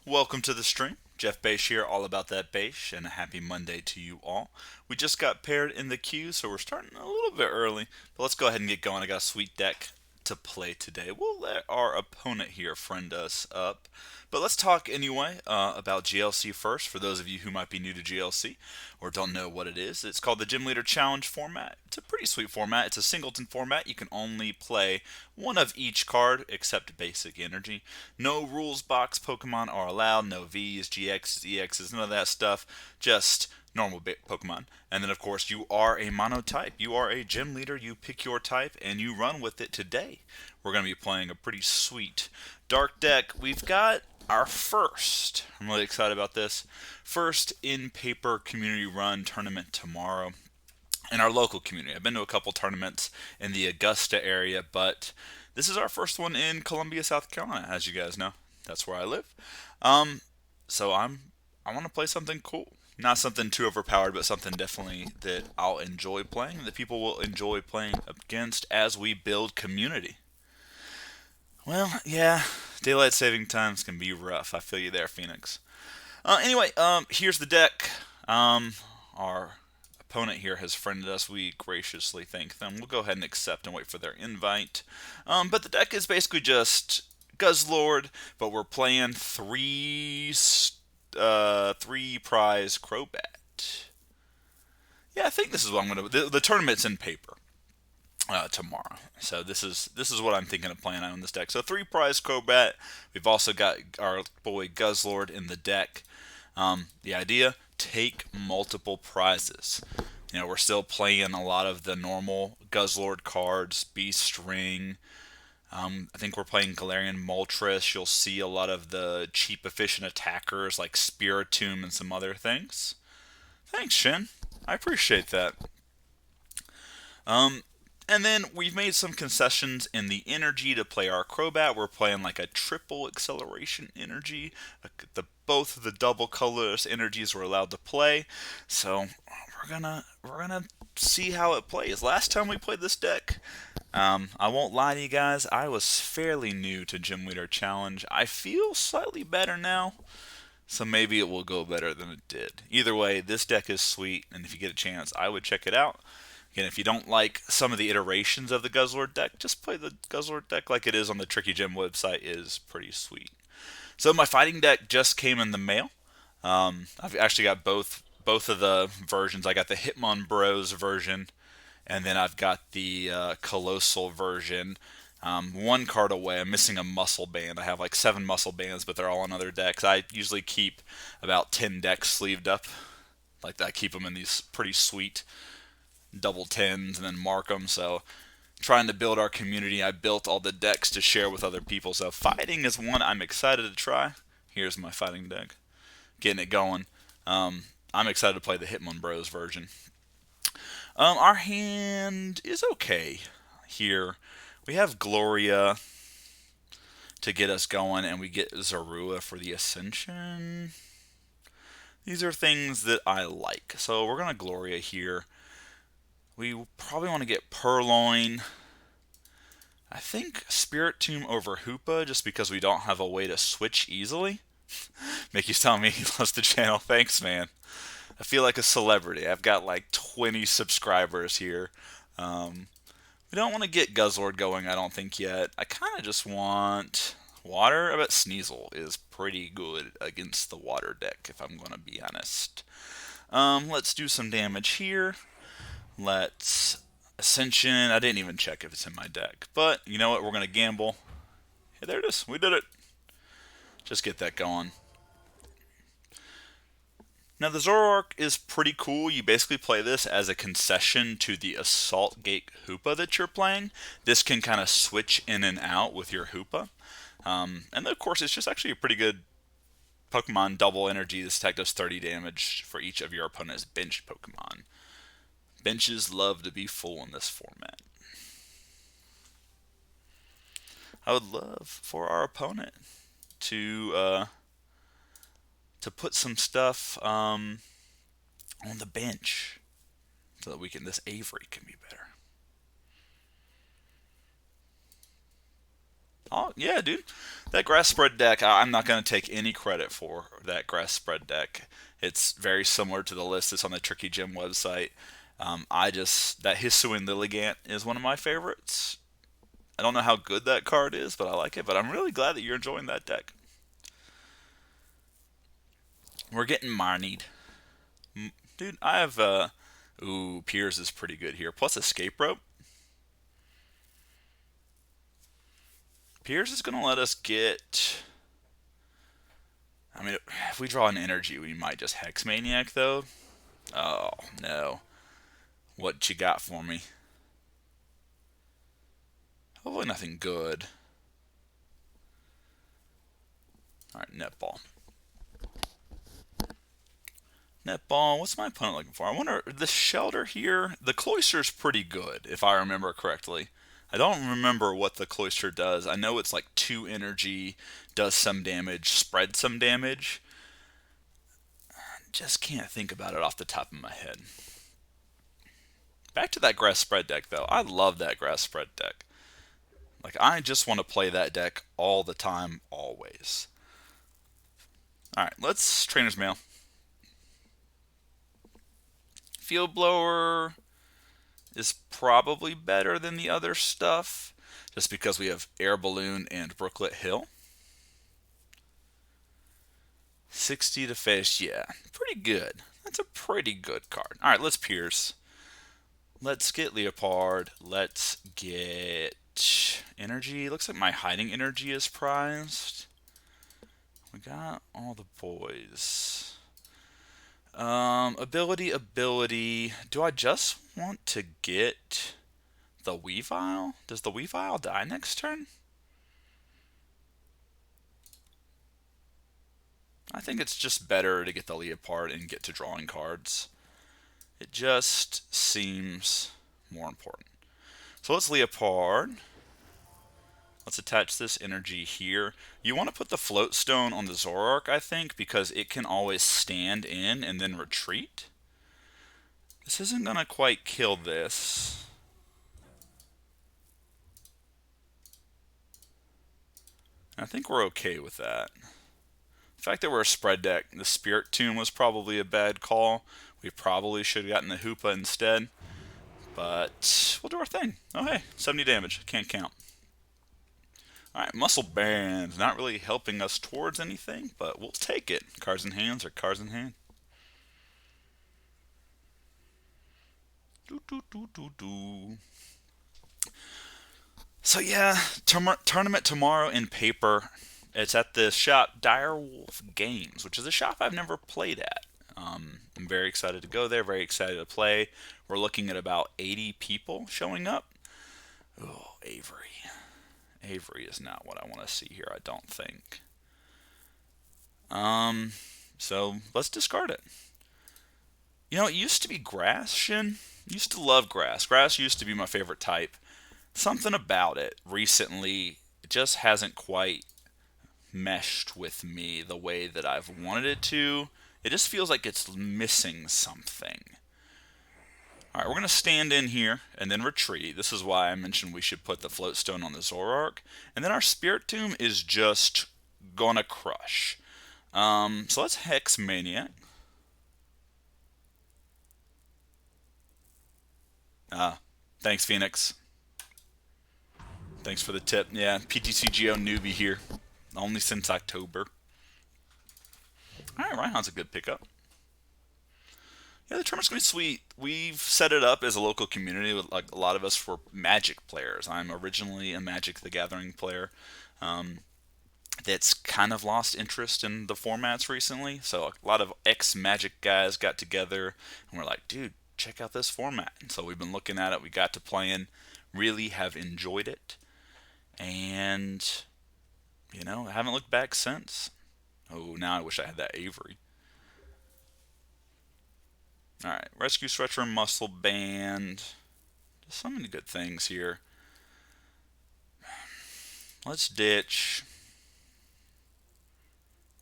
Welcome to the stream. Jeff Bache here, all about that Bache, and a happy Monday to you all. We just got paired in the queue, so we're starting a little bit early, but let's go ahead and get going. I got a sweet deck to play today. We'll let our opponent here friend us up, but let's talk anyway about GLC first. For those of you who might be new to GLC or don't know what it is, it's called the Gym Leader Challenge format. It's a pretty sweet format. It's a singleton format. You can only play one of each card except basic energy. No rules box Pokemon are allowed. No Vs, GXs, EXs, none of that stuff. Just normal Pokemon. And then, of course, you are a monotype. You are a gym leader. You pick your type and you run with it today. We're going to be playing a pretty sweet dark deck. We've got our first, I'm really excited about this, first in-paper community run tournament tomorrow in our local community. I've been to a couple tournaments in the Augusta area, but this is our first one in Columbia, South Carolina, as you guys know. That's where I live. So I want to play something cool. Not something too overpowered, but something definitely that I'll enjoy playing, that people will enjoy playing against as we build community. Well, yeah, daylight saving times can be rough. I feel you there, Phoenix. Anyway, here's the deck. Our opponent here has friended us. We graciously thank them. We'll go ahead and accept and wait for their invite. But the deck is basically just Guzzlord, but we're playing three prize Crobat. Yeah, I think this is what I'm gonna. The tournament's in paper tomorrow, so this is what I'm thinking of playing on this deck. So 3 prize Crobat. We've also got our boy Guzzlord in the deck. The idea: take multiple prizes. You know, we're still playing a lot of the normal Guzzlord cards, Beast Ring. I think we're playing Galarian Moltres. You'll see a lot of the cheap, efficient attackers like Spiritomb and some other things. Thanks, Shin. I appreciate that. And then we've made some concessions in the energy to play our Crobat. We're playing like a triple acceleration energy. Both of the double colorless energies were allowed to play. So we're gonna see how it plays. Last time we played this deck, I won't lie to you guys, I was fairly new to Gym Leader Challenge. I feel slightly better now, so maybe it will go better than it did. Either way, this deck is sweet, and if you get a chance, I would check it out. Again, if you don't like some of the iterations of the Guzzlord deck, just play the Guzzlord deck like it is on the Tricky Gym website. Is pretty sweet. So my fighting deck just came in the mail. I've actually got both of the versions. I got the Hitmon Bros version, and then I've got the Colossal version. One card away. I'm missing a muscle band. I have like 7 muscle bands, but they're all on other decks. I usually keep about 10 decks sleeved up. Like I keep them in these pretty sweet double 10s and then mark them. So trying to build our community, I built all the decks to share with other people. So fighting is one I'm excited to try. Here's my fighting deck. Getting it going. I'm excited to play the Hitmon Bros version. Our hand is okay here. We have Gloria to get us going, and we get Zorua for the Ascension. These are things that I like. So we're going to Gloria here. We probably want to get Purrloin. I think Spiritomb over Hoopa, just because we don't have a way to switch easily. Mickey's telling me he loves the channel. Thanks, man. I feel like a celebrity. I've got like 20 subscribers here. We don't want to get Guzzlord going, I don't think, yet. I kind of just want water. I bet Sneasel is pretty good against the water deck, if I'm going to be honest. Let's do some damage here. Let's Ascension. I didn't even check if it's in my deck. But you know what? We're going to gamble. Hey, there it is. We did it. Just get that going. Now, the Zoroark is pretty cool. You basically play this as a concession to the Assault Gate Hoopa that you're playing. This can kind of switch in and out with your Hoopa. And of course, it's just actually a pretty good Pokemon double energy. This attack does 30 damage for each of your opponent's benched Pokemon. Benches love to be full in this format. I would love for our opponent to put some stuff on the bench so that this Avery can be better. Oh, yeah, dude. That grass spread deck, I'm not going to take any credit for that grass spread deck. It's very similar to the list that's on the Tricky Gym website. That Hisuian Lilligant is one of my favorites. I don't know how good that card is, but I like it. But I'm really glad that you're enjoying that deck. We're getting marnied. Dude, I have, ooh, Piers is pretty good here. Plus Escape Rope. Piers is going to let us get... I mean, if we draw an energy, we might just Hex Maniac, though. Oh, no. What you got for me? Hopefully nothing good. Alright, Netball. Netball, what's my opponent looking for? I wonder, the Shelter here, the Cloister's pretty good, if I remember correctly. I don't remember what the Cloister does. I know it's like 2 energy, does some damage, spreads some damage. I just can't think about it off the top of my head. Back to that grass spread deck, though. I love that grass spread deck. Like, I just want to play that deck all the time, always. Alright, let's Trainer's Mail. Field Blower is probably better than the other stuff, just because we have Air Balloon and Brooklet Hill. 60 to face, yeah, pretty good. That's a pretty good card. Alright, let's Pierce. Let's get Liepard. Let's get Energy. Looks like my Hiding Energy is prized. We got all the boys. Ability. Do I just want to get the Weavile? Does the Weavile die next turn? I think it's just better to get the Liepard and get to drawing cards. It just seems more important. So let's Liepard. Let's attach this energy here. You want to put the float stone on the Zoroark, I think, because it can always stand in and then retreat. This isn't going to quite kill this. I think we're okay with that. The fact that we're a spread deck, the Spiritomb was probably a bad call. We probably should have gotten the Hoopa instead. But we'll do our thing. Oh hey, 70 damage. Can't count. Alright, Muscle Band. Not really helping us towards anything, but we'll take it. Cards in hands are cards in hand. So yeah, tournament tomorrow in paper. It's at the shop Direwolf Games, which is a shop I've never played at. I'm very excited to go there, very excited to play. We're looking at about 80 people showing up. Oh, Avery. Avery is not what I want to see here, I don't think. So let's discard it. You know, it used to be grass, Shin. Used to love grass. Grass used to be my favorite type. Something about it recently, it just hasn't quite meshed with me the way that I've wanted it to. It just feels like it's missing something. Alright, we're going to stand in here and then retreat. This is why I mentioned we should put the float stone on the Zoroark. And then our Spiritomb is just going to crush. So let's Hex Maniac. Thanks, Phoenix. Thanks for the tip. Yeah, PTCGO newbie here. Only since October. Alright, Raihan's a good pickup. Yeah, the tournament's going to be sweet. We've set it up as a local community. Like a lot of us were Magic players. I'm originally a Magic the Gathering player that's kind of lost interest in the formats recently. So a lot of ex-Magic guys got together and we're like, dude, check out this format. And so we've been looking at it. We got to playing. Really have enjoyed it. And, you know, I haven't looked back since. Oh, now I wish I had that Avery. Alright, Rescue Stretcher, Muscle Band. Just so many good things here. Let's ditch.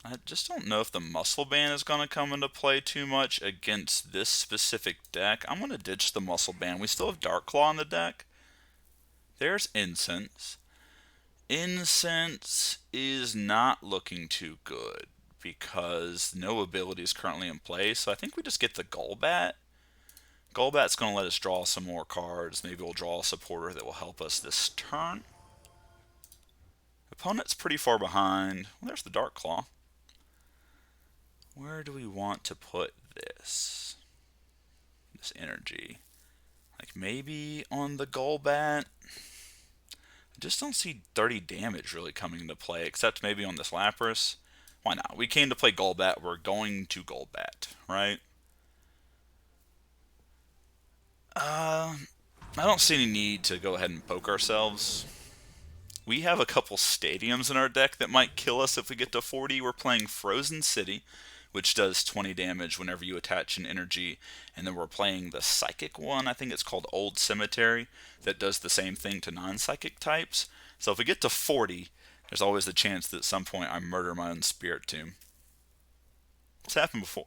I just don't know if the Muscle Band is going to come into play too much against this specific deck. I'm going to ditch the Muscle Band. We still have Dark Claw on the deck. There's Incense. Incense is not looking too good because no ability is currently in play, so I think we just get the Golbat. Golbat's going to let us draw some more cards. Maybe we'll draw a supporter that will help us this turn. Opponent's pretty far behind. Well, there's the Dark Claw. Where do we want to put this? This energy. Like maybe on the Golbat? I just don't see 30 damage really coming into play, except maybe on this Lapras. Why not? We came to play Golbat, we're going to Golbat, right? I don't see any need to go ahead and poke ourselves. We have a couple stadiums in our deck that might kill us if we get to 40. We're playing Frozen City, which does 20 damage whenever you attach an energy. And then we're playing the Psychic one, I think it's called Old Cemetery, that does the same thing to non-Psychic types. So if we get to 40, there's always the chance that at some point I murder my own Spiritomb. It's happened before.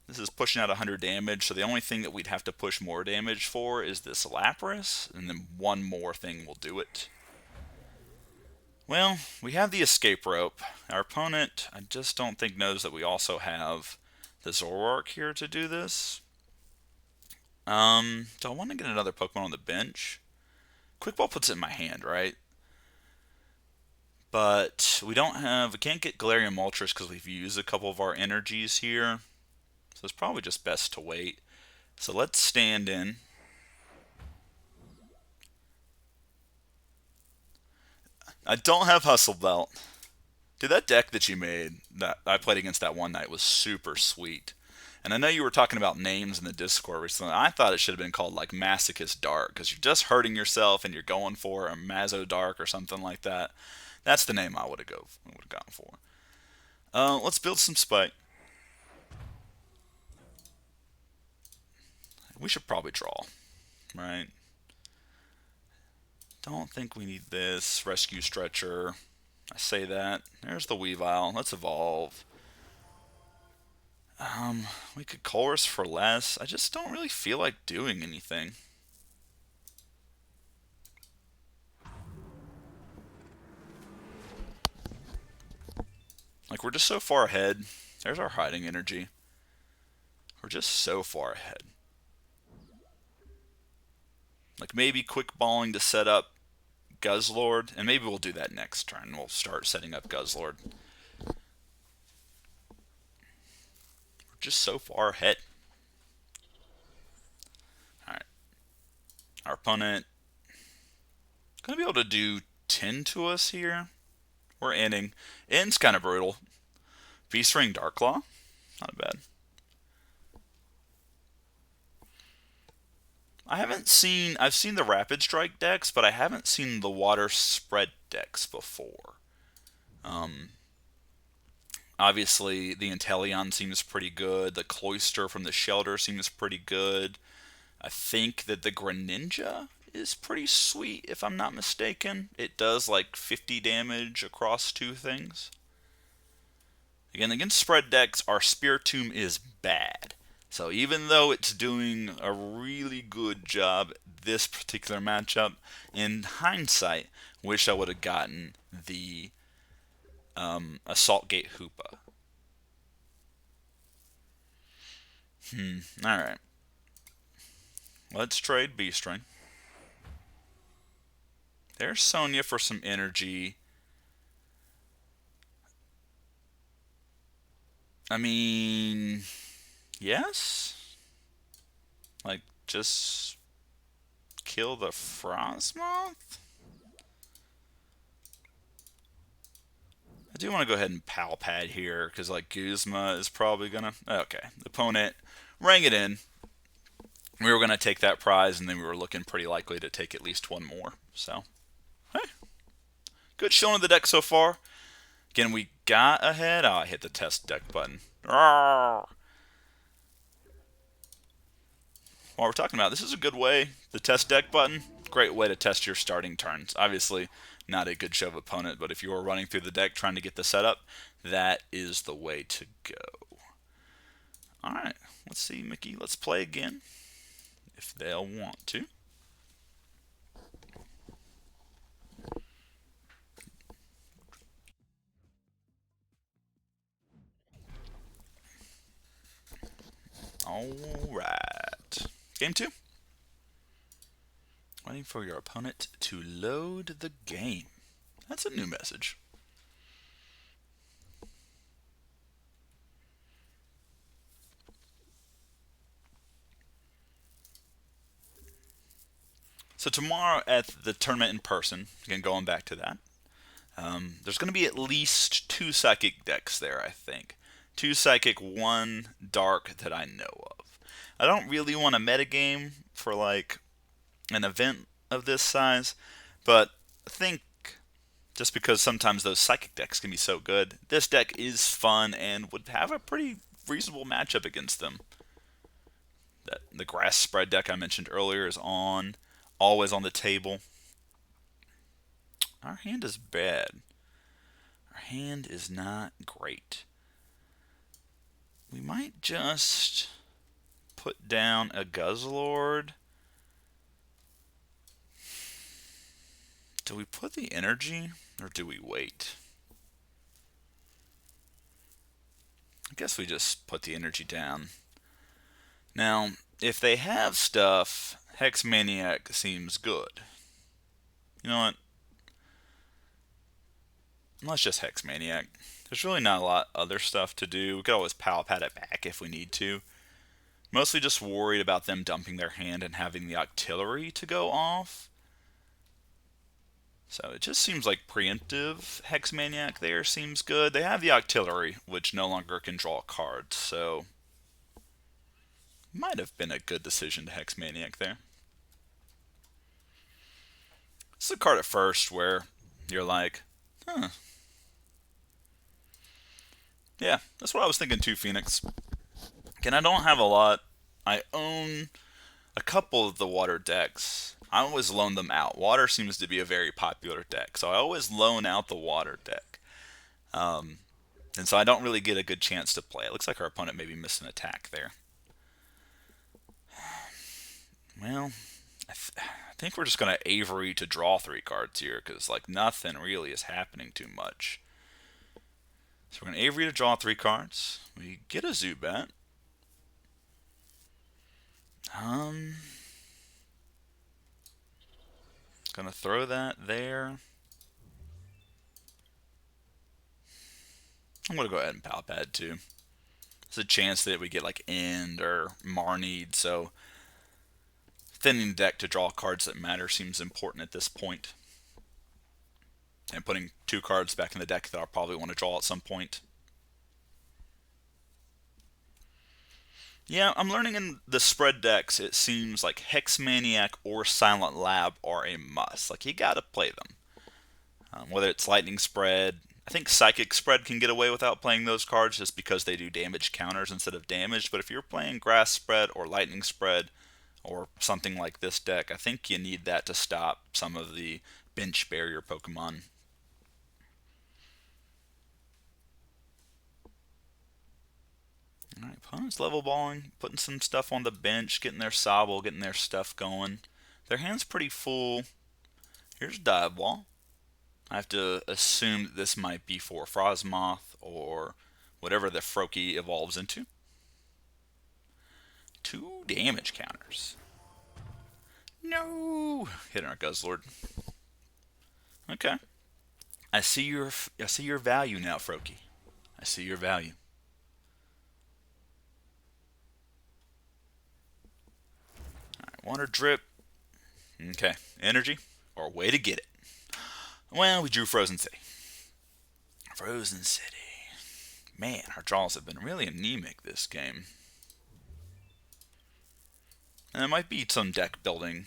This is pushing out 100 damage, so the only thing that we'd have to push more damage for is this Lapras, and then one more thing will do it. Well, we have the Escape Rope. Our opponent, I just don't think knows that we also have the Zoroark here to do this. So I want to get another Pokemon on the bench. Quick Ball puts it in my hand, right? But we can't get Galarian Moltres because we've used a couple of our energies here. So it's probably just best to wait. So let's stand in. I don't have Hustle Belt. Dude, that deck that you made, that I played against that one night, was super sweet. And I know you were talking about names in the Discord recently. I thought it should have been called like Masochist Dark, because you're just hurting yourself and you're going for a Mazo Dark or something like that. That's the name I would have gone for. Let's build some Spike. We should probably draw, right? Don't think we need this. Rescue Stretcher. I say that. There's the Weavile. Let's evolve. We could Chorus for less. I just don't really feel like doing anything. Like, we're just so far ahead. There's our hiding energy. We're just so far ahead. Like, maybe quick balling to set up Guzzlord, and maybe we'll do that next turn. We'll start setting up Guzzlord. We're just so far ahead. Alright. Our opponent gonna be able to do 10 to us here. We're ending. End's kind of brutal. Beast Ring Dark Claw. Not bad. I've seen the Rapid Strike decks, but I haven't seen the Water Spread decks before. Obviously, the Inteleon seems pretty good. The Cloyster from the Shelter seems pretty good. I think that the Greninja is pretty sweet, if I'm not mistaken. It does like 50 damage across two things. Again, against spread decks, our Spiritomb is bad. So even though it's doing a really good job this particular matchup, in hindsight, wish I would have gotten the Assault Gate Hoopa. Alright. Let's trade Beast Ring. There's Sonya for some energy. I mean, yes? Like, just kill the Frostmoth? I do want to go ahead and Pal Pad here, because, like, Guzma is probably going to... Okay, the opponent rang it in. We were going to take that prize, and then we were looking pretty likely to take at least one more. So, hey. Good showing of the deck so far. Again, we got ahead. Oh, I hit the test deck button. While we're talking about, this is a good way, the test deck button, great way to test your starting turns. Obviously, not a good shove opponent, but if you are running through the deck trying to get the setup, that is the way to go. Alright, let's see, Mickey, let's play again, if they'll want to. Alright. Game 2. Waiting for your opponent to load the game. That's a new message. So tomorrow at the tournament in person, again going back to that, there's going to be at least 2 Psychic decks there, I think. 2 Psychic, 1 Dark that I know of. I don't really want a metagame for like an event of this size, but I think just because sometimes those Psychic decks can be so good, this deck is fun and would have a pretty reasonable matchup against them. The Grass Spread deck I mentioned earlier is always on the table. Our hand is bad. Our hand is not great. We might just put down a Guzzlord. Do we put the energy or do we wait? I guess we just put the energy down. Now, if they have stuff, Hex Maniac seems good. You know what? Let's just Hex Maniac. There's really not a lot other stuff to do. We could always Pal Pad it back if we need to. Mostly just worried about them dumping their hand and having the Octillery to go off. So it just seems like preemptive Hex Maniac there seems good. They have the Octillery, which no longer can draw cards, so might have been a good decision to Hex Maniac there. It's a card at first where you're like, huh. Yeah, that's what I was thinking too, Phoenix. Again, I don't have a lot. I own a couple of the water decks. I always loan them out. Water seems to be a very popular deck, so I always loan out the water deck. And so I don't really get a good chance to play. It looks like our opponent maybe missed an attack there. Well, I think we're just going to Avery to draw 3 cards here, because like nothing really is happening too much. So we're going to Avery to draw 3 cards. We get a Zubat. Gonna throw that there. I'm gonna go ahead and Pal Pad too. There's a chance that we get like End or Marnied, so thinning the deck to draw cards that matter seems important at this point. And putting 2 cards back in the deck that I'll probably want to draw at some point. Yeah, I'm learning in the spread decks, it seems like Hex Maniac or Silent Lab are a must. Like, you gotta play them. Whether it's Lightning Spread, I think Psychic Spread can get away without playing those cards just because they do damage counters instead of damage. But if you're playing Grass Spread or Lightning Spread or something like this deck, I think you need that to stop some of the bench barrier Pokemon. Alright, opponent's level balling, putting some stuff on the bench, getting their Sobble, getting their stuff going. Their hand's pretty full. Here's Dive Ball. I have to assume that this might be for Frosmoth or whatever the Froakie evolves into. 2 damage counters. No! Hitting our Guzzlord. Okay. I see your value now, Froakie. I see your value. Water Drip. Okay. Energy. Or way to get it. Well, we drew Frozen City. Frozen City. Man, our draws have been really anemic this game. And there might be some deck building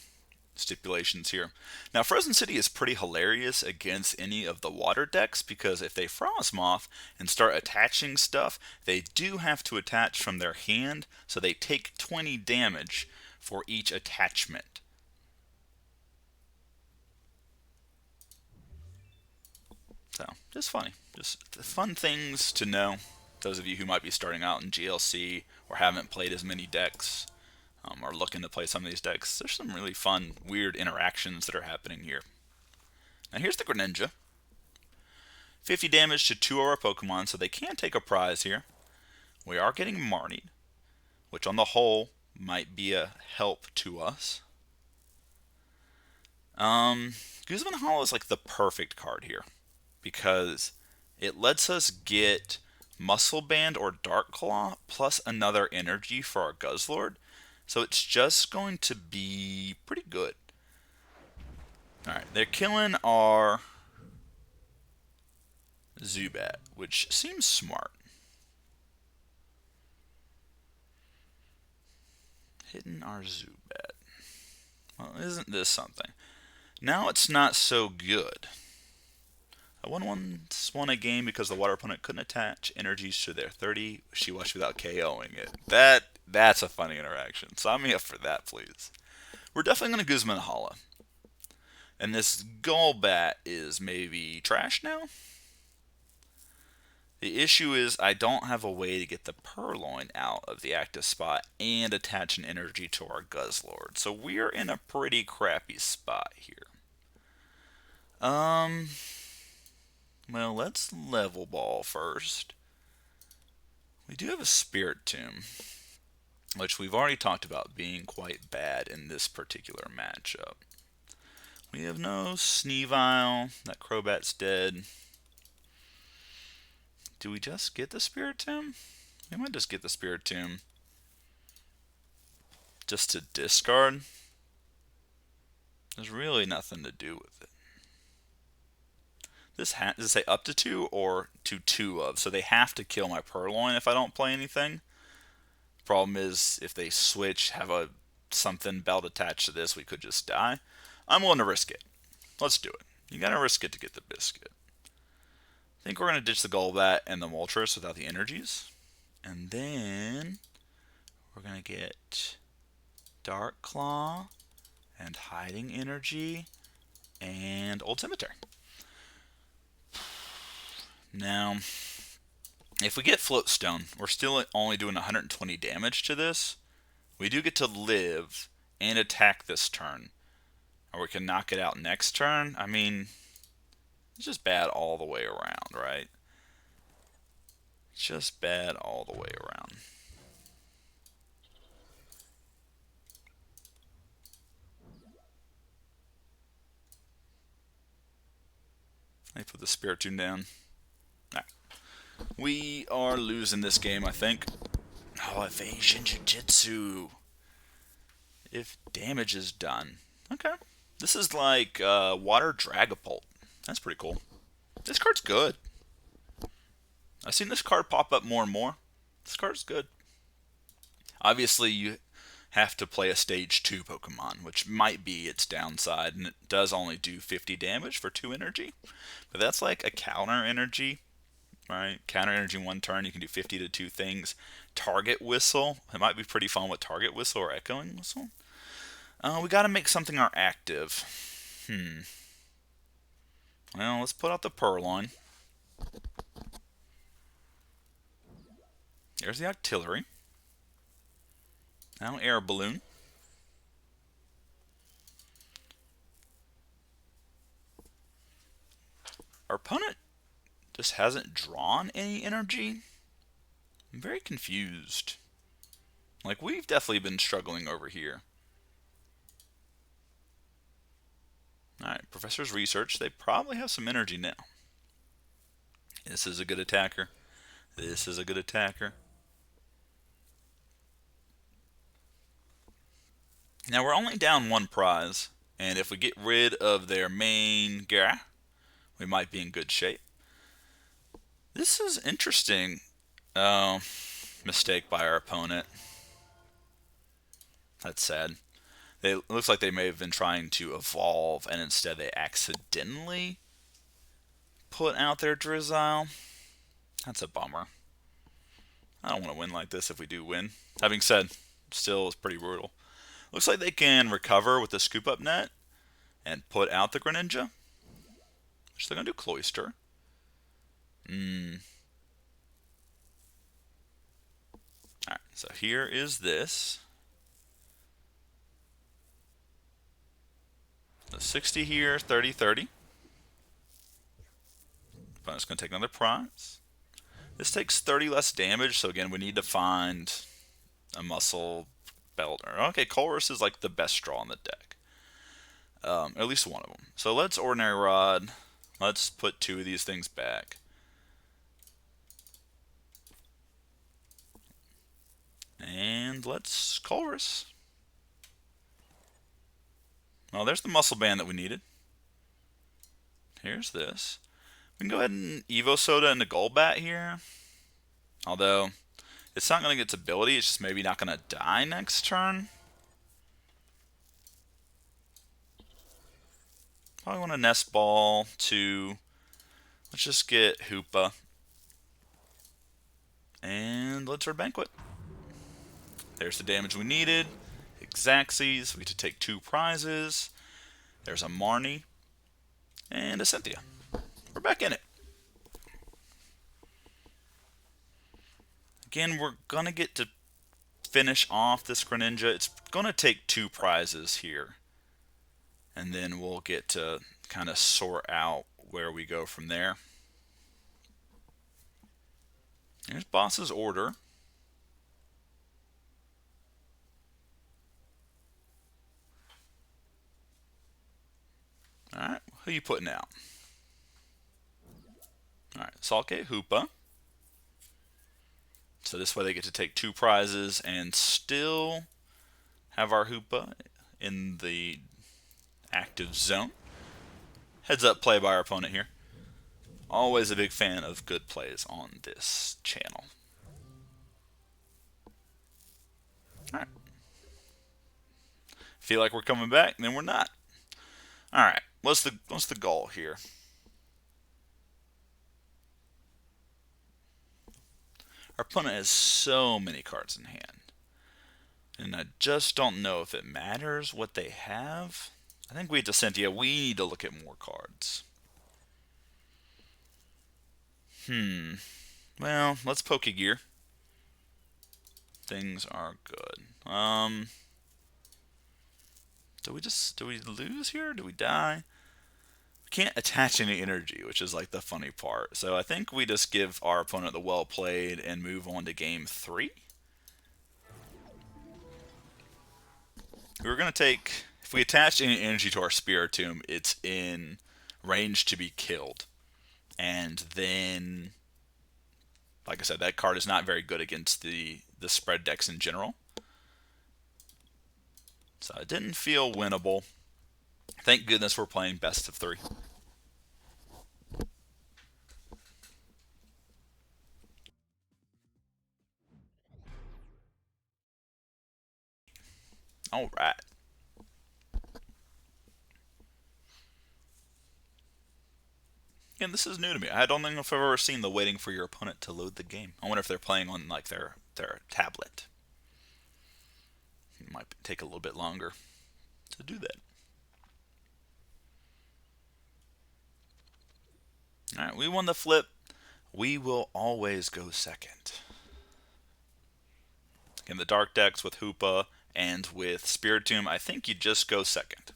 stipulations here. Now, Frozen City is pretty hilarious against any of the water decks because if they Frosmoth and start attaching stuff, they do have to attach from their hand, so they take 20 damage for each attachment. So, just funny. Just fun things to know. Those of you who might be starting out in GLC or haven't played as many decks, or looking to play some of these decks, there's some really fun, weird interactions that are happening here. Now here's the Greninja. 50 damage to 2 of our Pokemon, so they can take a prize here. We are getting Marnied, which on the whole might be a help to us. Guzman Hollow is like the perfect card here because it lets us get Muscle Band or Dark Claw plus another energy for our Guzzlord. So it's just going to be pretty good. Alright, they're killing our Zubat, which seems smart. Hitting our Zubat. Well, isn't this something? Now it's not so good. I once won a game because the water opponent couldn't attach energies to their 30 Wishy-Wash without KOing it. That's a funny interaction. Sign me up for that, please. We're definitely going to Guzman Hollow. And this Golbat is maybe trash now? The issue is I don't have a way to get the Purrloin out of the active spot and attach an energy to our Guzzlord. So we're in a pretty crappy spot here. Well, let's level ball first. We do have a Spiritomb, which we've already talked about being quite bad in this particular matchup. We have no Weavile. That Crobat's dead. Do we just get the Spiritomb? We might just get the Spiritomb just to discard. There's really nothing to do with it. Does it say up to 2 or to 2 of? So they have to kill my Purrloin if I don't play anything. Problem is, if they switch, have something belt attached to this, we could just die. I'm willing to risk it. Let's do it. You gotta risk it to get the biscuit. I think we're gonna ditch the Golbat and the Moltres without the energies. And then we're gonna get Dark Claw and Hiding Energy and Old Cemetery. Now, if we get Float Stone, we're still only doing 120 damage to this. We do get to live and attack this turn. Or we can knock it out next turn. I mean, it's just bad all the way around, right? It's just bad all the way around. Let me put the Spiritomb down. Alright. We are losing this game, I think. Oh, Evasion Jiu-Jitsu. If damage is done. Okay. This is like Water Dragapult. That's pretty cool. This card's good. I've seen this card pop up more and more. This card's good. Obviously, you have to play a Stage 2 Pokemon, which might be its downside, and it does only do 50 damage for 2 energy. But that's like a counter energy, right? Counter energy 1 turn, you can do 50 to 2 things. Target Whistle. It might be pretty fun with Target Whistle or Echoing Whistle. We got to make something our active. Well, let's put out the Purrloin. There's the Artillery. Now Air Balloon. Our opponent just hasn't drawn any energy. I'm very confused. Like, we've definitely been struggling over here. Alright, Professor's Research. They probably have some energy now. This is a good attacker. This is a good attacker. Now, we're only down 1 prize. And if we get rid of their main guy, we might be in good shape. This is interesting. Mistake by our opponent. That's sad. It looks like they may have been trying to evolve, and instead they accidentally put out their Drizzile. That's a bummer. I don't want to win like this if we do win. Having said, still it's pretty brutal. Looks like they can recover with the Scoop Up Net and put out the Greninja. Which they're going to do Cloyster. Alright, so here is this. So 60 here, 30, 30. Opponent's going to take another prize. This takes 30 less damage, so again, we need to find a Muscle Belter. Okay, Colress is like the best draw in the deck. At least one of them. So let's Ordinary Rod. Let's put 2 of these things back. And let's Colress. Well, there's the Muscle Band that we needed. Here's this. We can go ahead and Evosoda into Golbat here. Although, it's not going to get its ability. It's just maybe not going to die next turn. Probably want to Nest Ball to... Let's just get Hoopa. And let's Red Banquet. There's the damage we needed. Xaxes. We get to take 2 prizes. There's a Marnie. And a Cynthia. We're back in it. Again, we're going to get to finish off this Greninja. It's going to take 2 prizes here. And then we'll get to kind of sort out where we go from there. Here's Boss's order. Alright, who are you putting out? Alright, Salke, Hoopa. So this way they get to take 2 prizes and still have our Hoopa in the active zone. Heads up play by our opponent here. Always a big fan of good plays on this channel. Alright. Feel like we're coming back, then we're not. Alright, what's the goal here? Our opponent has so many cards in hand. And I just don't know if it matters what they have. I think we have to Cynthia, we need to look at more cards. Well, let's Pokegear. Things are good. Do we lose here? Do we die? We can't attach any energy, which is like the funny part. So I think we just give our opponent the well played and move on to game 3. We're going to take, if we attach any energy to our Spiritomb, it's in range to be killed. And then, like I said, that card is not very good against the spread decks in general. So it didn't feel winnable. Thank goodness we're playing best of 3. All right. And this is new to me. I don't know if I've ever seen the waiting for your opponent to load the game. I wonder if they're playing on like their tablet. It might take a little bit longer to do that. Alright, we won the flip. We will always go second. In the Dark decks with Hoopa and with Spiritomb, I think you just go second.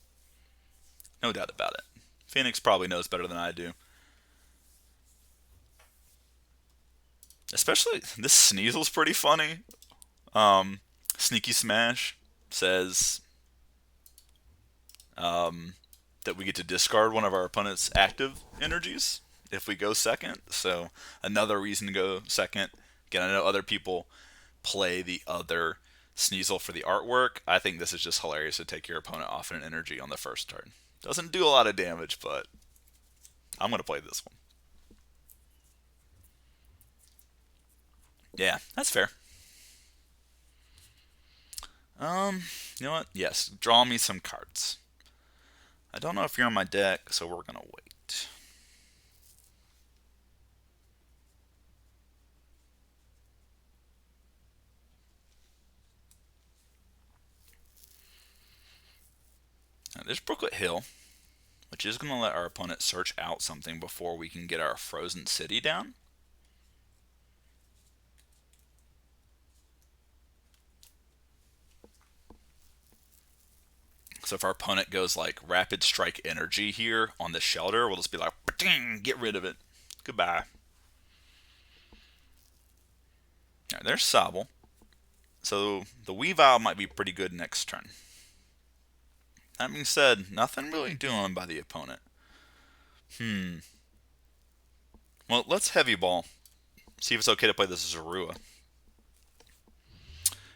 No doubt about it. Phoenix probably knows better than I do. Especially, this Sneasel's pretty funny. Sneaky Smash says that we get to discard one of our opponent's active energies if we go second. So another reason to go second. Again, I know other people play the other Sneasel for the artwork. I think this is just hilarious to take your opponent off an energy on the first turn. Doesn't do a lot of damage, but I'm going to play this one. Yeah, that's fair. You know what? Yes, draw me some cards. I don't know if you're on my deck, so we're gonna wait. Now, there's Brooklet Hill, which is gonna let our opponent search out something before we can get our Frozen City down. So if our opponent goes like Rapid Strike Energy here on the shelter, we'll just be like, get rid of it. Goodbye. Alright, there's Sobble. So the Weavile might be pretty good next turn. That being said, nothing really doing by the opponent. Well, let's Heavy Ball. See if it's okay to play this Zorua.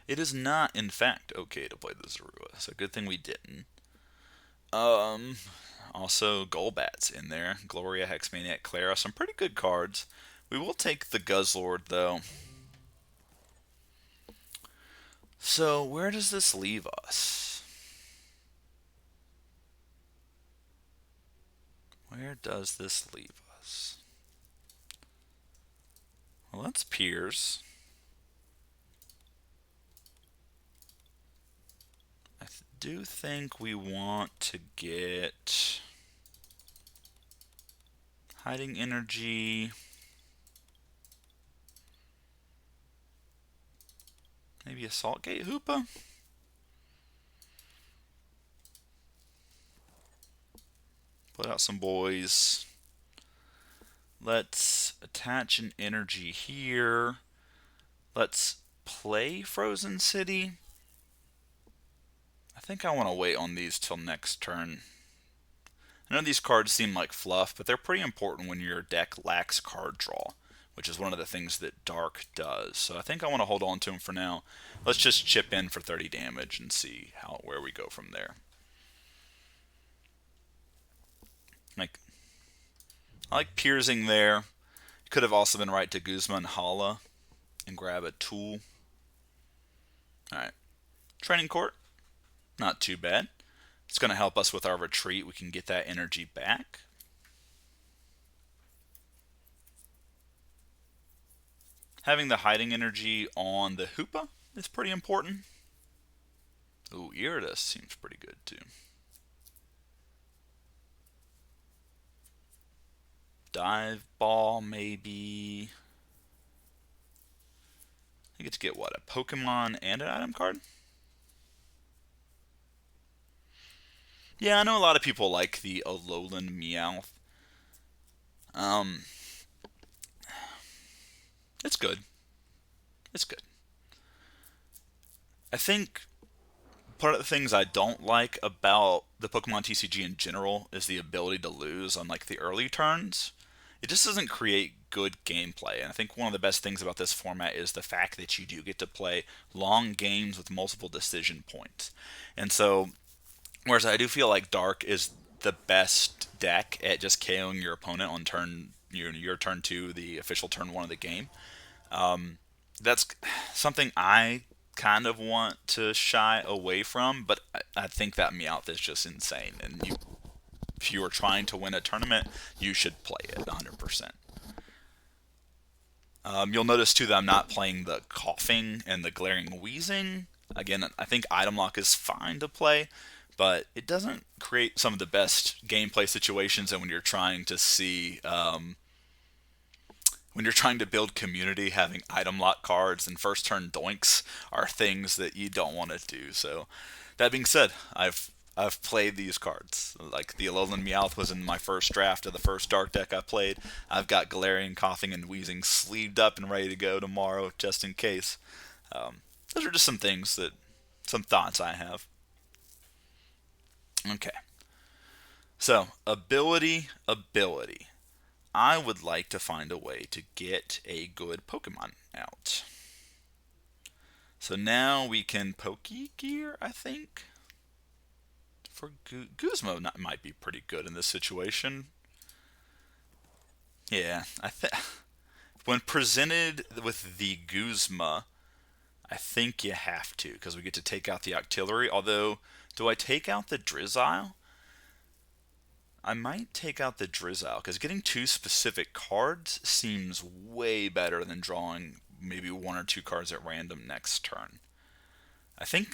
It is not, in fact, okay to play the Zorua, so good thing we didn't. Also, Golbat's in there. Gloria, Hexmaniac, Clara, some pretty good cards. We will take the Guzzlord, though. So, where does this leave us? Where does this leave us? Well, that's Piers. I do think we want to get Hiding Energy. Maybe a Saltgate Hoopa? Put out some boys. Let's attach an energy here. Let's play Frozen City. I think I want to wait on these till next turn. I know these cards seem like fluff, but they're pretty important when your deck lacks card draw, which is one of the things that Dark does. So I think I want to hold on to them for now. Let's just chip in for 30 damage and see where we go from there. I like piercing there. Could have also been right to Guzma and Hala and grab a tool. Alright. Training Court. Not too bad. It's going to help us with our retreat. We can get that energy back. Having the hiding energy on the Hoopa is pretty important. Ooh, Iridus seems pretty good too. Dive Ball, maybe. I get to get what? A Pokemon and an item card? Yeah, I know a lot of people like the Alolan Meowth. It's good. It's good. I think part of the things I don't like about the Pokemon TCG in general is the ability to lose on like the early turns. It just doesn't create good gameplay. And I think one of the best things about this format is the fact that you do get to play long games with multiple decision points. And so, whereas I do feel like Dark is the best deck at just KOing your opponent on your turn 2, the official turn 1 of the game. That's something I kind of want to shy away from, but I think that Meowth is just insane. And if you are trying to win a tournament, you should play it 100%. You'll notice too that I'm not playing the coughing and the glaring wheezing. Again, I think item lock is fine to play, but it doesn't create some of the best gameplay situations. And when you're trying to see, when you're trying to build community, having item lock cards and first turn doinks are things that you don't want to do. So, that being said, I've played these cards. Like the Alolan Meowth was in my first draft of the first Dark deck I played. I've got Galarian Coughing and Wheezing sleeved up and ready to go tomorrow, just in case. Those are just some thoughts I have. Okay. So, ability. I would like to find a way to get a good Pokemon out. So now we can Pokegear, I think. For Guzma might be pretty good in this situation. Yeah, when presented with the Guzma, I think you have to, because we get to take out the Octillery. Although, do I take out the Drizzile? I might take out the Drizzile, because getting 2 specific cards seems way better than drawing maybe 1 or 2 cards at random next turn. I think.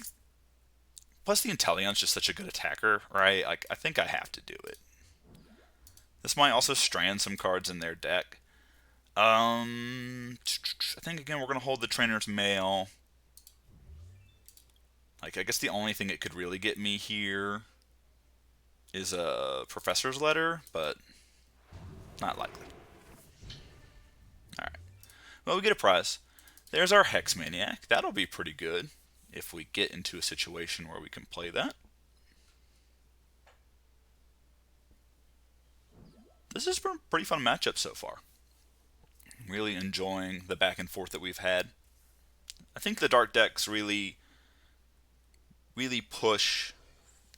Plus, the Inteleon's just such a good attacker, right? Like, I think I have to do it. This might also strand some cards in their deck. I think, again, we're going to hold the Trainer's Mail. Like, I guess the only thing it could really get me here is a Professor's Letter, but not likely. Alright. Well, we get a prize. There's our Hex Maniac. That'll be pretty good if we get into a situation where we can play that. This has been a pretty fun matchup so far. Really enjoying the back and forth that we've had. I think the Dark decks really push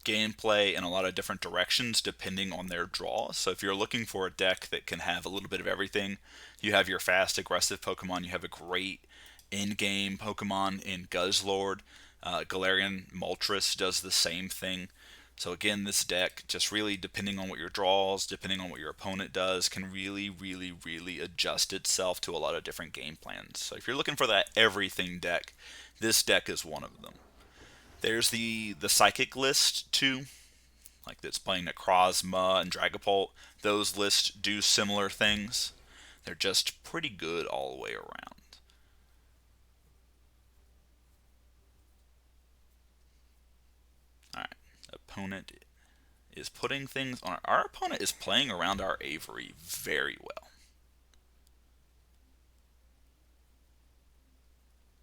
gameplay in a lot of different directions depending on their draw. So if you're looking for a deck that can have a little bit of everything, you have your fast, aggressive Pokemon, you have a great in-game Pokemon in Guzzlord. Galarian Moltres does the same thing. So again, this deck, just really depending on what your draws, depending on what your opponent does, can really adjust itself to a lot of different game plans. So if you're looking for that everything deck, this deck is one of them. There's the Psychic list too, like that's playing Necrozma and Dragapult. Those lists do similar things. They're just pretty good all the way around. Alright, opponent is putting things on. Our opponent is playing around our Avery very well.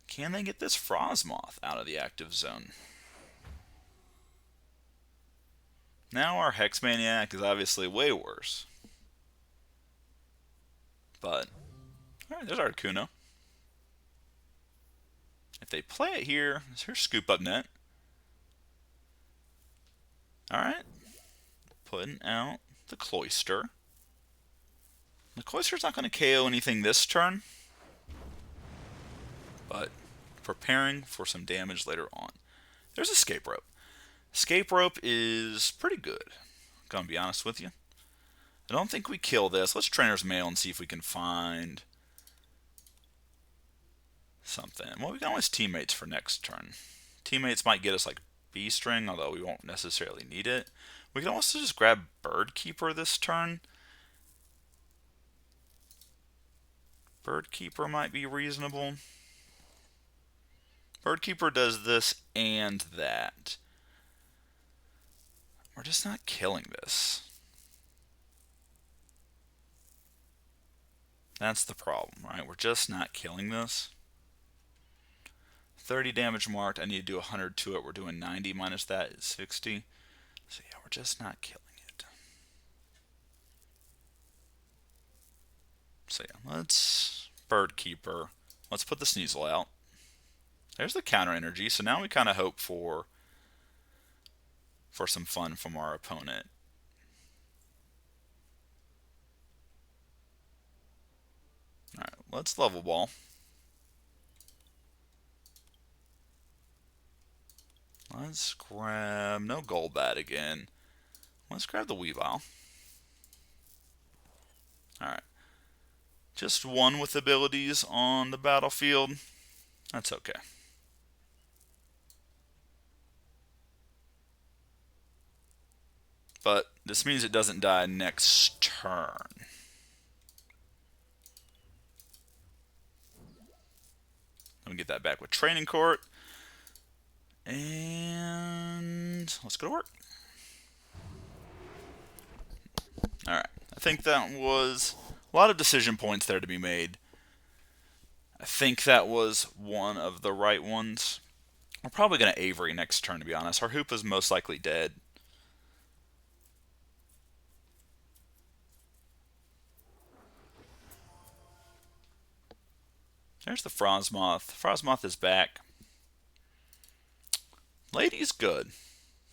Can they get this Frosmoth out of the active zone? Now our Hex Maniac is obviously way worse. But, alright, there's Articuno. If they play it here, here's Scoop Up Net. Alright, putting out the Cloyster. The Cloyster's not going to KO anything this turn, but preparing for some damage later on. There's Escape Rope. Escape Rope is pretty good, gonna be honest with you. I don't think we kill this. Let's Trainer's Mail and see if we can find something. Well, we can always Teammates for next turn. Teammates might get us like B-String, although we won't necessarily need it. We can also just grab Bird Keeper this turn. Bird Keeper might be reasonable. Bird Keeper does this and that. We're just not killing this. That's the problem, right? We're just not killing this. 30 damage marked. I need to do 100 to it. We're doing 90 minus that is 60. So yeah, we're just not killing it. So yeah, let's Bird Keeper. Let's put the Sneasel out. There's the counter energy. So now we kind of hope for some fun from our opponent. Alright, let's level ball. Let's grab, no Golbat again. Let's grab the Weavile. Alright. Just one with abilities on the battlefield. That's okay. But this means it doesn't die next turn. Let me get that back with Training Court. And let's go to work. Alright, I think that was a lot of decision points there to be made. I think that was one of the right ones. We're probably going to Avery next turn, to be honest. Our Hoopa's most likely dead. There's the Frosmoth. Frosmoth is back. Lady's good.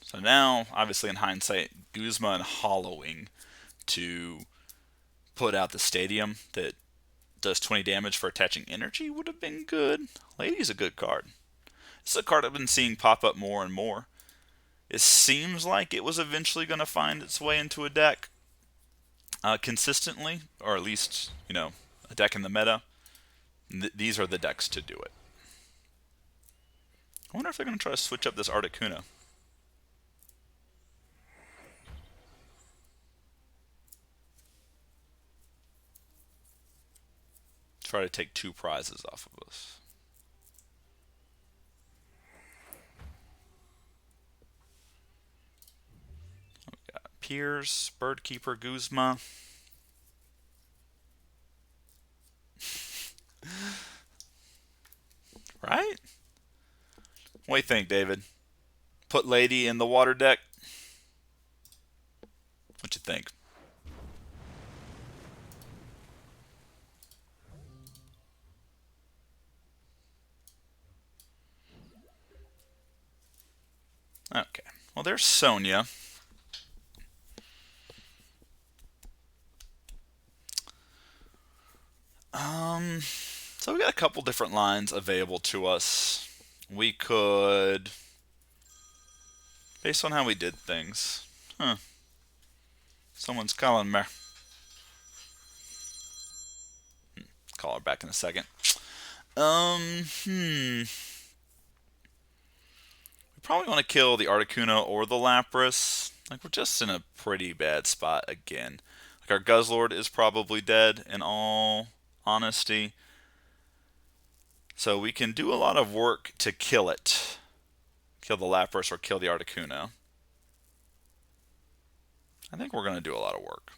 So now, obviously in hindsight, Guzma and Hollowing to put out the Stadium that does 20 damage for attaching energy would have been good. Lady's a good card. This is a card I've been seeing pop up more and more. It seems like it was eventually going to find its way into a deck consistently, or at least, you know, a deck in the meta. These are the decks to do it. I wonder if they're going to try to switch up this Articuno. Try to take 2 prizes off of us. We got Piers, Bird Keeper, Guzma. What do you think, David? Put Lady in the water deck? What you think? Okay. Well, there's Sonia. So we got a couple different lines available to us. We could, based on how we did things. Someone's calling me. Call her back in a second. We probably want to kill the Articuno or the Lapras. Like, we're just in a pretty bad spot again. Like, our Guzzlord is probably dead, in all honesty. So we can do a lot of work to kill it. Kill the Lapras or kill the Articuno. I think we're going to do a lot of work.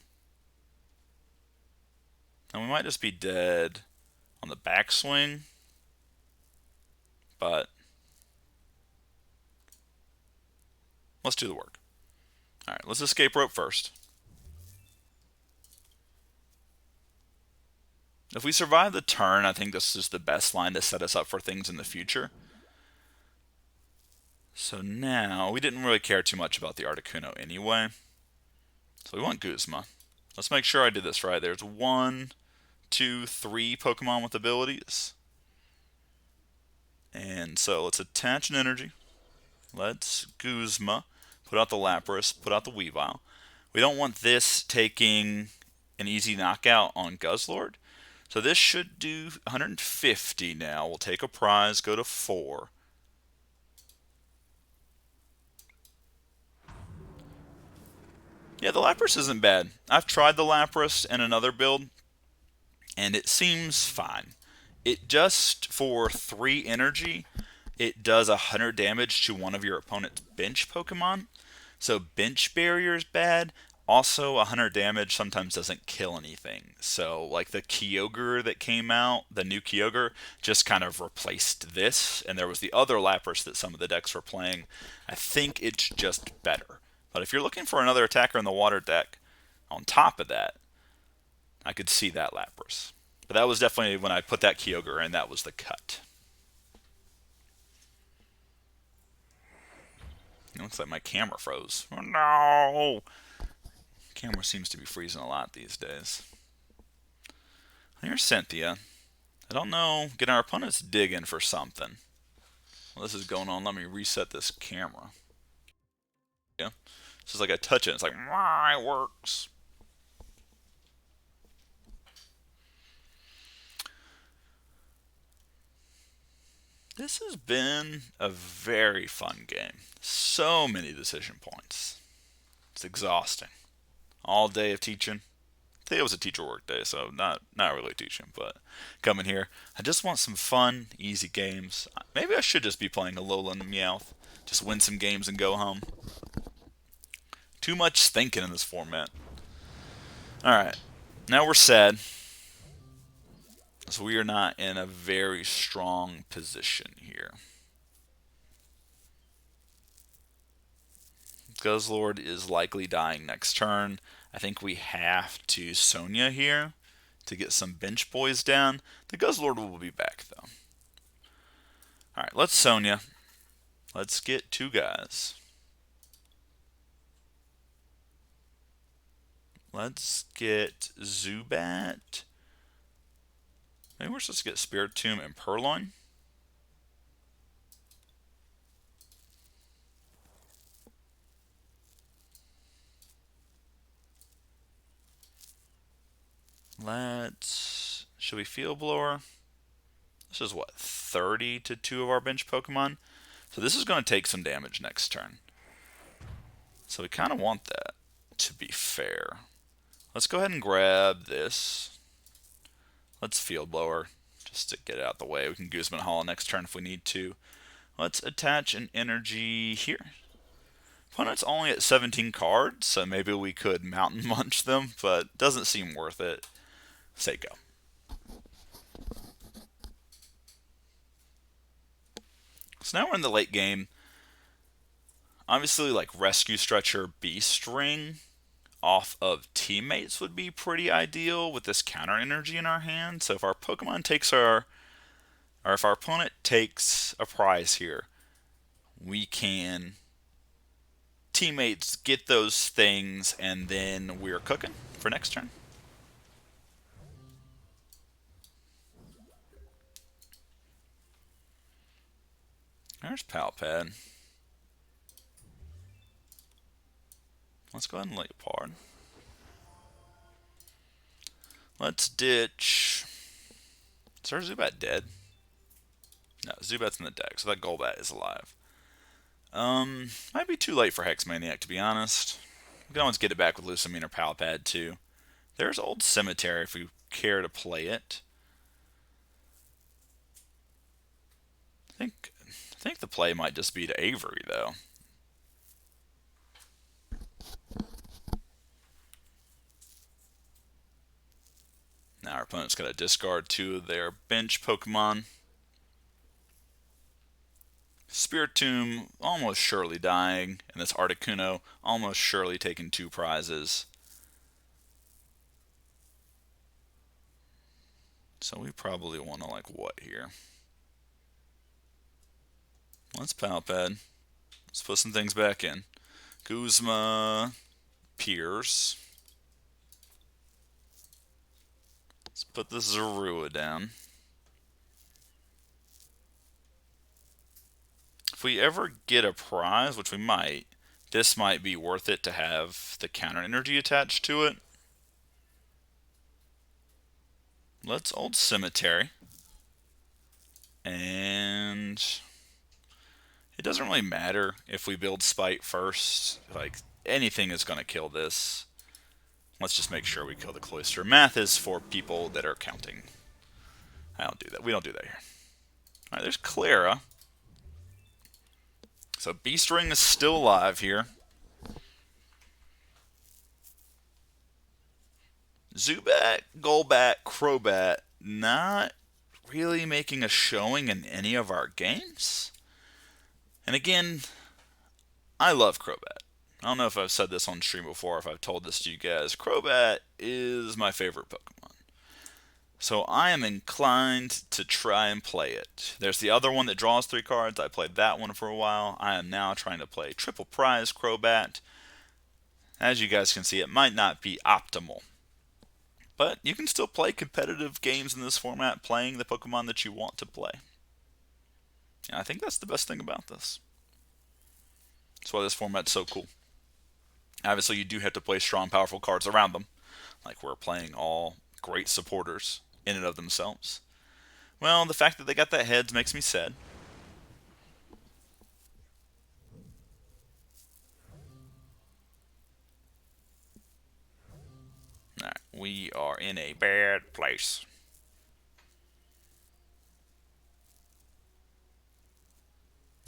And we might just be dead on the backswing. But let's do the work. Alright, let's escape rope first. If we survive the turn, I think this is the best line to set us up for things in the future. So now, we didn't really care too much about the Articuno anyway. So we want Guzma. Let's make sure I did this right. There's 1, 2, 3 Pokemon with abilities. And so let's attach an energy. Let's Guzma. Put out the Lapras. Put out the Weavile. We don't want this taking an easy knockout on Guzzlord. So this should do 150 now. We'll take a prize, go to 4. Yeah, the Lapras isn't bad. I've tried the Lapras in another build, and it seems fine. It just, for 3 energy, it does 100 damage to one of your opponent's bench Pokemon. So bench barrier is bad. Also, 100 damage sometimes doesn't kill anything. So, like the Kyogre that came out, the new Kyogre, just kind of replaced this. And there was the other Lapras that some of the decks were playing. I think it's just better. But if you're looking for another attacker in the water deck, on top of that, I could see that Lapras. But that was definitely when I put that Kyogre in, that was the cut. It looks like my camera froze. Oh no! Camera seems to be freezing a lot these days. Here's Cynthia. I don't know. Getting our opponents digging for something. Well, this is going on. Let me reset this camera. Yeah. This is like I touch it. It's like, it works. This has been a very fun game. So many decision points. It's exhausting. All day of teaching. I think it was a teacher work day, so not really teaching, but coming here. I just want some fun, easy games. Maybe I should just be playing Alolan Meowth. Just win some games and go home. Too much thinking in this format. Alright, now we're sad. So we are not in a very strong position here. Guzzlord is likely dying next turn. I think we have to Sonia here to get some bench boys down. The Guzzlord will be back though. Alright, let's Sonia. Let's get 2 guys. Let's get Zubat. Maybe we're supposed to get Spiritomb and Purrloin. Should we Field Blower? This is what, 30 to 2 of our bench Pokemon? So this is going to take some damage next turn. So we kind of want that, to be fair. Let's go ahead and grab this. Let's Field Blower, just to get it out the way. We can Guzman Hollow next turn if we need to. Let's attach an energy here. Opponent's only at 17 cards, so maybe we could Mountain Munch them, but doesn't seem worth it. Say go. So now we're in the late game. Obviously, like Rescue Stretcher B-String off of teammates would be pretty ideal with this counter energy in our hand. So if our Pokemon takes or if our opponent takes a prize here, we can teammates get those things, and then we're cooking for next turn. There's Pal Pad. Let's go ahead and Liepard. Let's ditch. Is our Zubat dead? No, Zubat's in the deck, so that Golbat is alive. Might be too late for Hex Maniac, to be honest. We can always get it back with Lusamine or Pal Pad too. There's Old Cemetery if we care to play it. I think the play might just be to Avery though. Now our opponent's going to discard 2 of their bench Pokemon. Spiritomb almost surely dying, and this Articuno almost surely taking 2 prizes. So we probably want to, like, what here? Let's Pal Pad. Let's put some things back in. Guzma, Piers. Let's put this Zorua down. If we ever get a prize, which we might, this might be worth it to have the counter energy attached to it. Let's Old Cemetery. And it doesn't really matter if we build Spite first. Like, anything is going to kill this. Let's just make sure we kill the Cloister. Math is for people that are counting. I don't do that. We don't do that here. Alright, there's Clara. So B-String is still alive here. Zubat, Golbat, Crobat, not really making a showing in any of our games. And again, I love Crobat. I don't know if I've said this on stream before, if I've told this to you guys. Crobat is my favorite Pokemon. So I am inclined to try and play it. There's the other one that draws 3 cards. I played that one for a while. I am now trying to play Triple Prize Crobat. As you guys can see, it might not be optimal. But you can still play competitive games in this format, playing the Pokemon that you want to play. And I think that's the best thing about this. That's why this format's so cool. Obviously, you do have to play strong, powerful cards around them. Like we're playing all great supporters in and of themselves. Well, the fact that they got that heads makes me sad. Alright, we are in a bad place.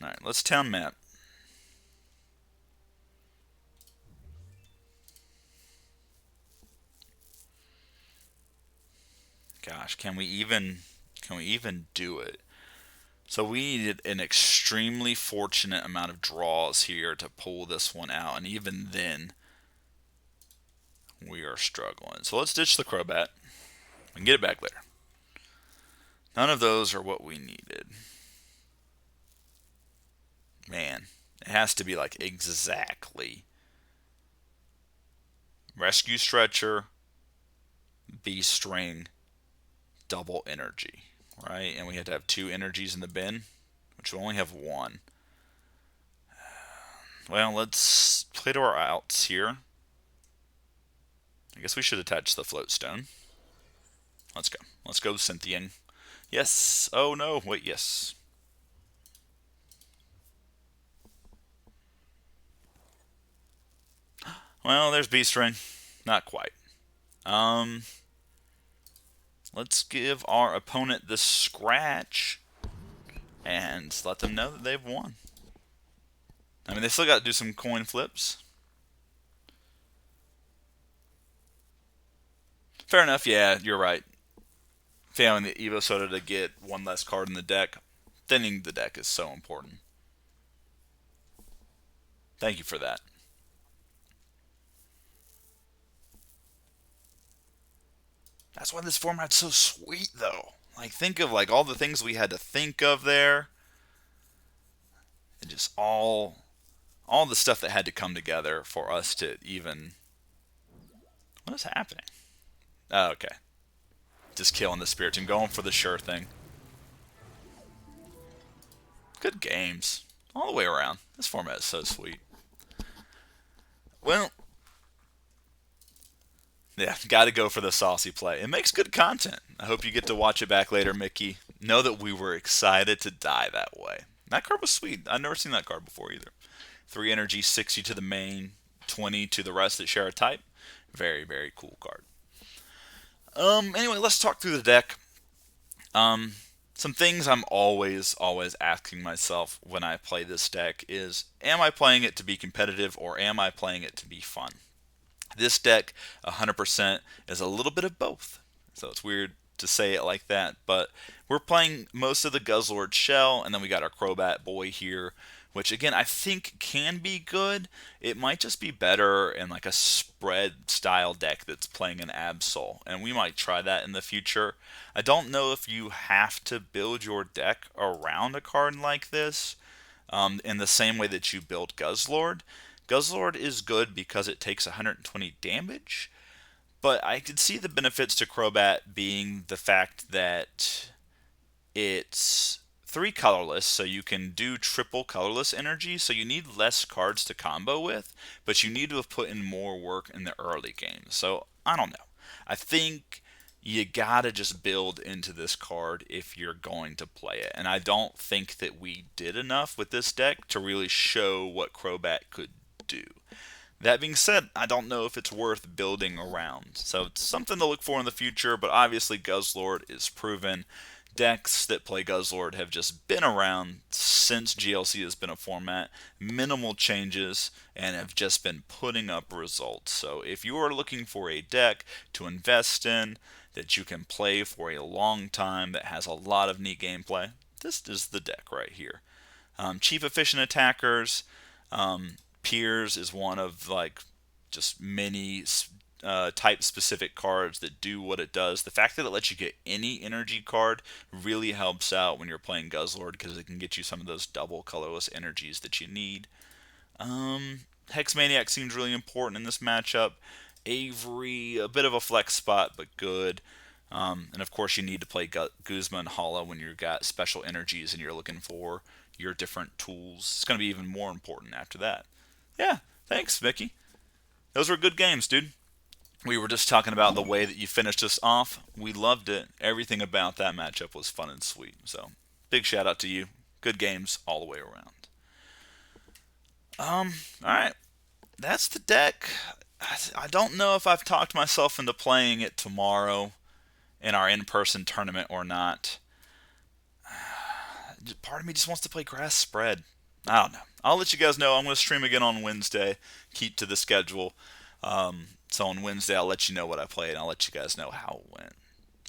Alright, let's town map. Gosh, can we even do it? So we needed an extremely fortunate amount of draws here to pull this one out, and even then we are struggling. So let's ditch the Crobat and get it back later. None of those are what we needed. Man, it has to be like exactly Rescue Stretcher, B-String, double energy, right? And we had to have 2 energies in the bin, which we only have 1. Well, let's play to our outs here. I guess we should attach the Float Stone. Let's go. Let's go Cynthian. Yes. Oh no. Wait, yes. Well, there's B-String. Not quite. Let's give our opponent the scratch and let them know that they've won. I mean, they still got to do some coin flips. Fair enough, yeah, you're right. Failing the Evosoda to get 1 less card in the deck. Thinning the deck is so important. Thank you for that. That's why this format's so sweet, though. Like, think of like all the things we had to think of there, and just all the stuff that had to come together for us to even. What is happening? Oh, okay. Just killing the Spiritomb, going for the sure thing. Good games all the way around. This format is so sweet. Well, yeah, got to go for the saucy play. It makes good content. I hope you get to watch it back later, Mickey. Know that we were excited to die that way. That card was sweet. I've never seen that card before either. 3 energy, 60 to the main, 20 to the rest that share a type. Very, very cool card. Anyway, let's talk through the deck. Some things I'm always asking myself when I play this deck is, am I playing it to be competitive or am I playing it to be fun? This deck, 100%, is a little bit of both. So it's weird to say it like that, but we're playing most of the Guzzlord shell, and then we got our Crobat boy here, which again I think can be good. It might just be better in like a spread style deck that's playing an Absol, and we might try that in the future. I don't know if you have to build your deck around a card like this in the same way that you build Guzzlord. Guzzlord is good because it takes 120 damage, but I could see the benefits to Crobat being the fact that it's 3 colorless, so you can do triple colorless energy, so you need less cards to combo with, but you need to have put in more work in the early game. So, I don't know. I think you gotta just build into this card if you're going to play it, and I don't think that we did enough with this deck to really show what Crobat could do. That being said, I don't know if it's worth building around, so it's something to look for in the future, but obviously Guzzlord is proven. Decks that play Guzzlord have just been around since GLC has been a format, minimal changes, and have just been putting up results. So if you are looking for a deck to invest in, that you can play for a long time, that has a lot of neat gameplay, this is the deck right here. Cheap efficient attackers, Piers is one of like just many type specific cards that do what it does. The fact that it lets you get any energy card really helps out when you're playing Guzzlord because it can get you some of those double colorless energies that you need. Hexmaniac seems really important in this matchup. Avery, a bit of a flex spot, but good. And of course, you need to play Guzma and Hala when you've got special energies and you're looking for your different tools. It's going to be even more important after that. Yeah, thanks, Mickey. Those were good games, dude. We were just talking about the way that you finished us off. We loved it. Everything about that matchup was fun and sweet. So, big shout out to you. Good games all the way around. Alright. That's the deck. I don't know if I've talked myself into playing it tomorrow in our in-person tournament or not. Part of me just wants to play grass spread. I don't know. I'll let you guys know. I'm going to stream again on Wednesday. Keep to the schedule. So on Wednesday, I'll let you know what I played, and I'll let you guys know how it went.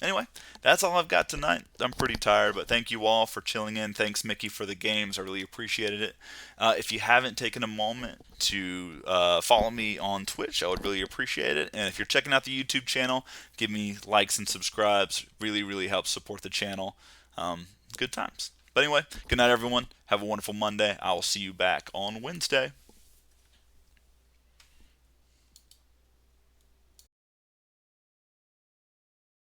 Anyway, that's all I've got tonight. I'm pretty tired, but thank you all for chilling in. Thanks, Mickey, for the games. I really appreciated it. If you haven't taken a moment to follow me on Twitch, I would really appreciate it. And if you're checking out the YouTube channel, give me likes and subscribes. Really, really helps support the channel. Good times. But anyway, good night, everyone. Have a wonderful Monday. I will see you back on Wednesday.